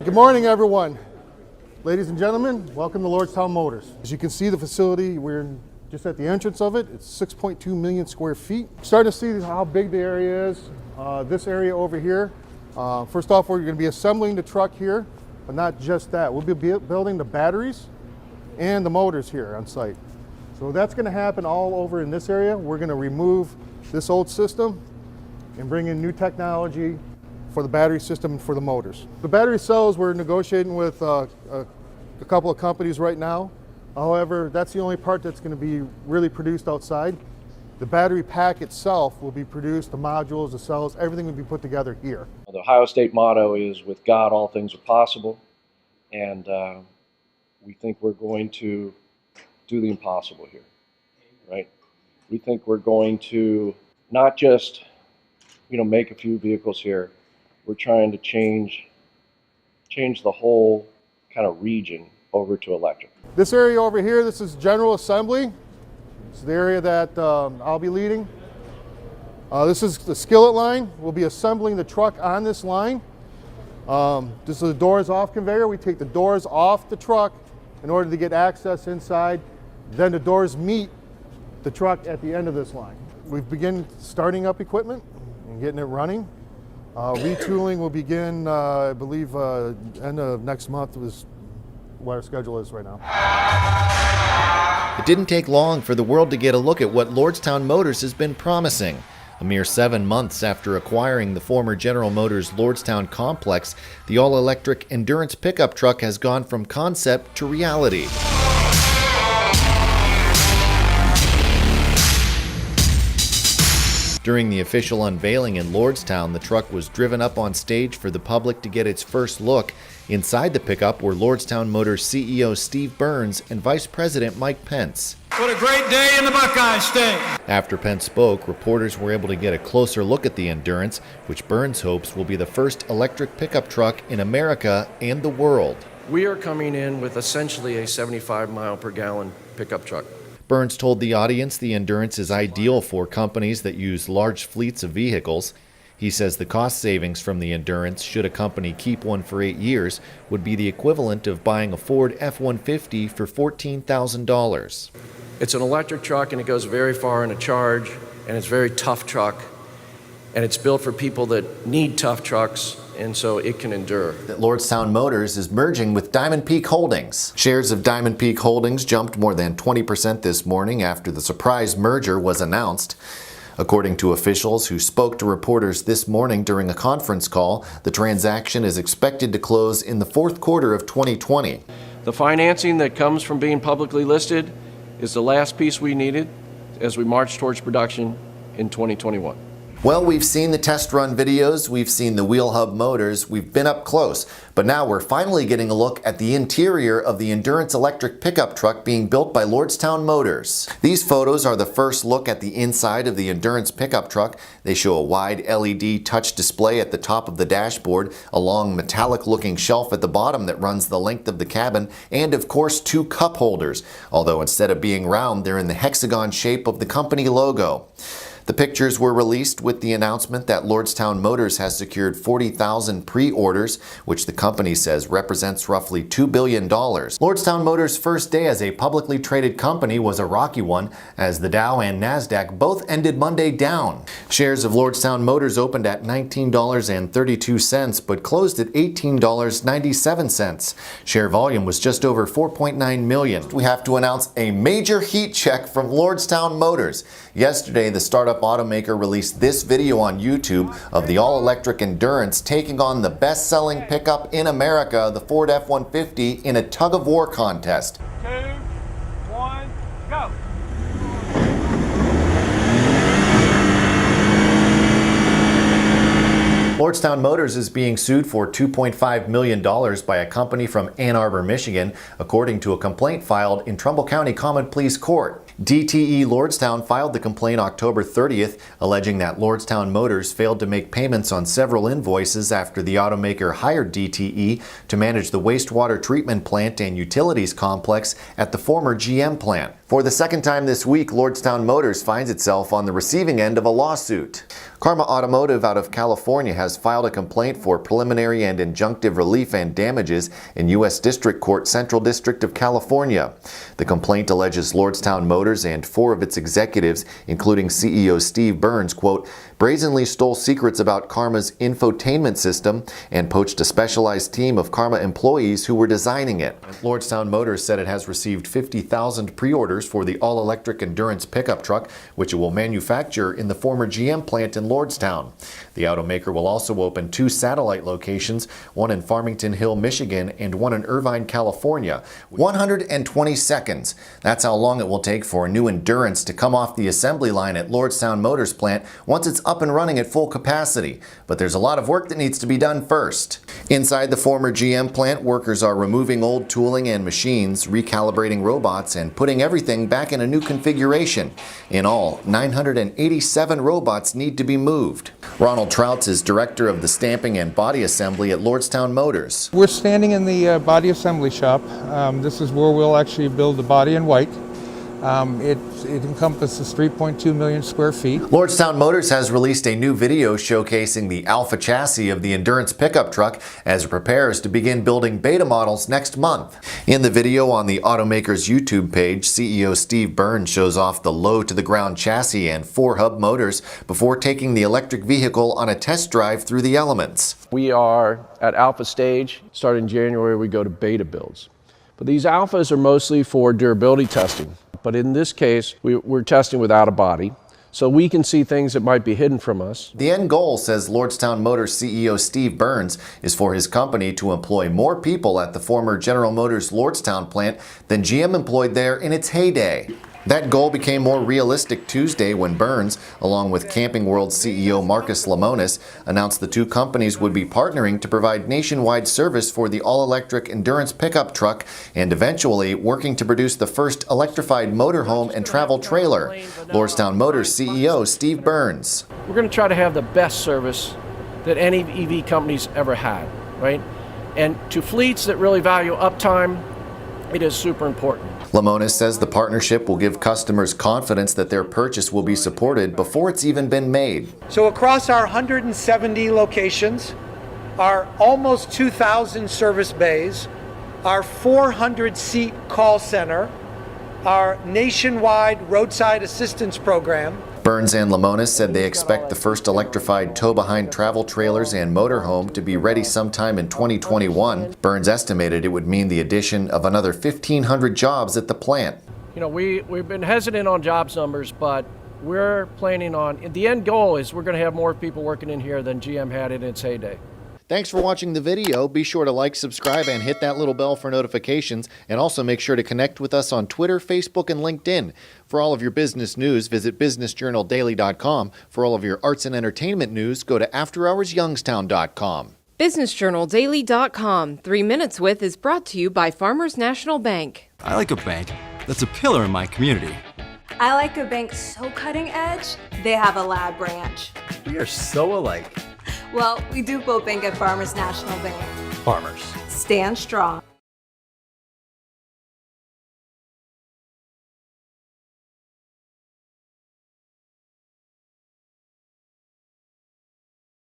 Good morning, everyone. Ladies and gentlemen, welcome to Lordstown Motors. As you can see, the facility, we're just at the entrance of it. It's 6.2 million square feet. Starting to see how big the area is. This area over here, first off, we're going to be assembling the truck here, but not just that. We'll be building the batteries and the motors here on site. So that's going to happen all over in this area. We're going to remove this old system and bring in new technology for the battery system and for the motors. The battery cells, we're negotiating with a couple of companies right now. However, that's the only part that's going to be really produced outside. The battery pack itself will be produced, the modules, the cells, everything will be put together here. The Ohio State motto is, with God all things are possible, and we think we're going to do the impossible here, right? We think we're going to not just, make a few vehicles here. We're trying to change the whole kind of region over to electric. This area over here, this is general assembly. It's the area that I'll be leading. This is the skillet line. We'll be assembling the truck on this line. This is the doors off conveyor. We take the doors off the truck in order to get access inside. Then the doors meet the truck at the end of this line. We've begun starting up equipment and getting it running. Retooling will begin, I believe, end of next month is what our schedule is right now. It didn't take long for the world to get a look at what Lordstown Motors has been promising. A mere 7 months after acquiring the former General Motors Lordstown complex, the all-electric endurance pickup truck has gone from concept to reality. During the official unveiling in Lordstown, the truck was driven up on stage for the public to get its first look. Inside the pickup were Lordstown Motors CEO Steve Burns and Vice President Mike Pence. What a great day in the Buckeye State! After Pence spoke, reporters were able to get a closer look at the Endurance, which Burns hopes will be the first electric pickup truck in America and the world. We are coming in with essentially a 75 mile per gallon pickup truck. Burns told the audience the Endurance is ideal for companies that use large fleets of vehicles. He says the cost savings from the Endurance, should a company keep one for 8 years, would be the equivalent of buying a Ford F-150 for $14,000. It's an electric truck, and it goes very far in a charge, and it's a very tough truck, and it's built for people that need tough trucks, and so it can endure. Lordstown Motors is merging with Diamond Peak Holdings. Shares of Diamond Peak Holdings jumped more than 20% this morning after the surprise merger was announced. According to officials who spoke to reporters this morning during a conference call, the transaction is expected to close in the fourth quarter of 2020. The financing that comes from being publicly listed is the last piece we needed as we march towards production in 2021. Well, we've seen the test run videos, we've seen the wheel hub motors, we've been up close, but now we're finally getting a look at the interior of the Endurance electric pickup truck being built by Lordstown Motors. These photos are the first look at the inside of the Endurance pickup truck. They show a wide LED touch display at the top of the dashboard, a long metallic-looking shelf at the bottom that runs the length of the cabin, and of course 2 cup holders, although instead of being round, they're in the hexagon shape of the company logo. The pictures were released with the announcement that Lordstown Motors has secured 40,000 pre-orders, which the company says represents roughly $2 billion. Lordstown Motors' first day as a publicly traded company was a rocky one, as the Dow and NASDAQ both ended Monday down. Shares of Lordstown Motors opened at $19.32 but closed at $18.97. Share volume was just over 4.9 million. We have to announce a major heat check from Lordstown Motors. Yesterday, the startup automaker released this video on YouTube of the all-electric Endurance taking on the best-selling pickup in America, the Ford F-150, in a tug-of-war contest. 2, 1, go! Lordstown Motors is being sued for $2.5 million by a company from Ann Arbor, Michigan, according to a complaint filed in Trumbull County Common Pleas Court. DTE Lordstown filed the complaint October 30th, alleging that Lordstown Motors failed to make payments on several invoices after the automaker hired DTE to manage the wastewater treatment plant and utilities complex at the former GM plant. For the second time this week, Lordstown Motors finds itself on the receiving end of a lawsuit. Karma Automotive out of California has filed a complaint for preliminary and injunctive relief and damages in U.S. District Court, Central District of California. The complaint alleges Lordstown Motors and 4 of its executives, including CEO Steve Burns, quote, brazenly stole secrets about Karma's infotainment system and poached a specialized team of Karma employees who were designing it. Lordstown Motors said it has received 50,000 pre-orders for the all-electric endurance pickup truck, which it will manufacture in the former GM plant in Lordstown. The automaker will also open 2 satellite locations, one in Farmington Hill, Michigan, and one in Irvine, California. 120 seconds. That's how long it will take for a new Endurance to come off the assembly line at Lordstown Motors plant once it's up and running at full capacity. But there's a lot of work that needs to be done first. Inside the former GM plant, workers are removing old tooling and machines, recalibrating robots, and putting everything back in a new configuration. In all, 987 robots need to be moved. Ronald Troutz is director of the stamping and body assembly at Lordstown Motors. We're standing in the body assembly shop. This is where we'll actually build the body in white. It encompasses 3.2 million square feet. Lordstown Motors has released a new video showcasing the Alpha chassis of the Endurance pickup truck as it prepares to begin building beta models next month. In the video on the automaker's YouTube page, CEO Steve Burns shows off the low-to-the-ground chassis and 4 hub motors before taking the electric vehicle on a test drive through the elements. We are at Alpha stage. Starting January, we go to beta builds. But these Alphas are mostly for durability testing. But in this case, we're testing without a body, so we can see things that might be hidden from us. The end goal, says Lordstown Motors CEO Steve Burns, is for his company to employ more people at the former General Motors Lordstown plant than GM employed there in its heyday. That goal became more realistic Tuesday when Burns, along with Camping World CEO Marcus Lemonis, announced the 2 companies would be partnering to provide nationwide service for the all-electric Endurance pickup truck and eventually working to produce the first electrified motorhome and travel trailer. Lordstown Motors CEO Steve Burns. We're going to try to have the best service that any EV company's ever had, right? And to fleets that really value uptime, it is super important. Lemonis says the partnership will give customers confidence that their purchase will be supported before it's even been made. So across our 170 locations, our almost 2,000 service bays, our 400-seat call center, our nationwide roadside assistance program. Burns and Lemonis said they expect the first electrified tow-behind travel trailers and motorhome to be ready sometime in 2021. Burns estimated it would mean the addition of another 1,500 jobs at the plant. You know, we've been hesitant on jobs numbers, but we're planning on, the end goal is we're going to have more people working in here than GM had in its heyday. Thanks for watching the video. Be sure to like, subscribe, and hit that little bell for notifications. And also make sure to connect with us on Twitter, Facebook, and LinkedIn. For all of your business news, visit businessjournaldaily.com. For all of your arts and entertainment news, go to afterhoursyoungstown.com. BusinessJournalDaily.com. 3 Minutes With is brought to you by Farmers National Bank. I like a bank that's a pillar in my community. I like a bank so cutting edge, they have a lab branch. We are so alike. Well, we do both bank at Farmers National Bank. Farmers. Stand strong.